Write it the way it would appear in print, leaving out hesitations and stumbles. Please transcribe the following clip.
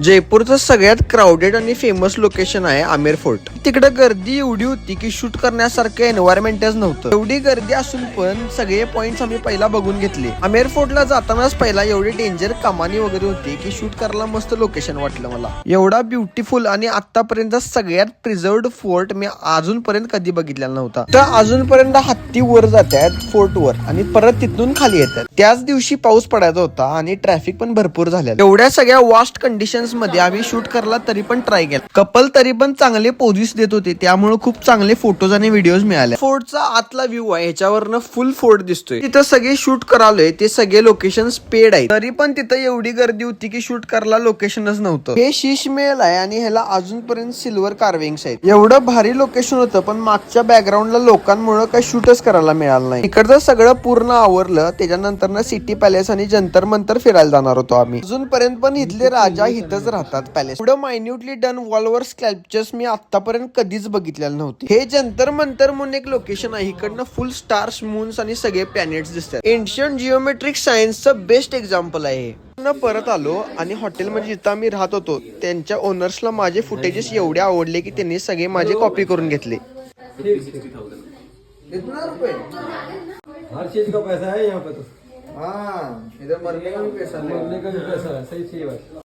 जयपूरचं सगळ्यात क्राऊडेड आणि famous location आहे आमेर फोर्ट. तिकडे गर्दी एवढी होती की शूट करण्यासारखं एन्व्हायरमेंटच नव्हतं. एवढी गर्दी असून पण सगळे पॉइंट्स आम्ही पहिला बघून घेतले. आमेर फोर्टला जातानाच पहिला एवढी डेंजर कमानी वगैरे होती की शूट करायला मस्त लोकेशन वाटलं मला. एवढा ब्युटिफुल आणि आतापर्यंत सगळ्यात प्रिझर्व्ड फोर्ट मी अजूनपर्यंत कधी बघितलेला नव्हता. तर अजूनपर्यंत हत्ती वर जातात फोर्ट वर आणि परत तिथून खाली येतात. त्याच दिवशी पाऊस पडायचा होता आणि ट्रॅफिक पण भरपूर झाल्या. एवढ्या सगळ्या वास्ट कंडिशन मध्ये आम्ही शूट करायला तरी पण ट्राय केला. कपल तरी पण चांगले पोझिस देत होते, त्यामुळे खूप चांगले फोटोज आणि व्हिडिओज मिळाले. फोर्टचा आतला व्ह्यू आहे, ह्याच्यावरनं फुल फोर्ट दिसतोय. तिथं सगळे शूट करालोय ते सगळे लोकेशन पेड आहेत, तरी पण तिथं एवढी गर्दी होती की शूट करायला लोकेशनच नव्हतं. हे शीश मेल आहे आणि ह्याला अजूनपर्यंत सिल्वर कार्विंग्स आहेत. एवढं भारी लोकेशन होतं पण मागच्या बॅकग्राऊंडला लोकांमुळे काही शूटच करायला मिळालं नाही. इकडचं सगळं पूर्ण आवरलं, त्याच्यानंतर सिटी पॅलेस आणि जंतर मंतर फिरायला जाणार होतो आम्ही. अजूनपर्यंत पण इथले राजा इथंच राहतात पॅलेस. एवढं मायन्युटली डन वॉलवर स्कल्पचर्स मी आतापर्यंत कधीच बघितलेलं नव्हते. हे जंतर मंतर म्हणून एक लोकेशन आहे, इकडनं फुल स्टार्स, मून्स आणि सगळे प्लॅनेट्स दिसतात. एन्शियंट जिओमेट्रिक सायन्सचं बेस्ट एक्झाम्पल आहे हे. परत आलो आणि हॉटेलमध्ये जिथं आम्ही राहत होतो त्यांच्या ओनर्सला माझे फुटेजेस एवढे आवडले की त्यांनी सगळे माझे कॉपी करून घेतले. हर चीज का पैसा है यहाँ पे तो। हाँ, इधर मरने का भी पैसा है। मरने का भी पैसा है, सही चीज है।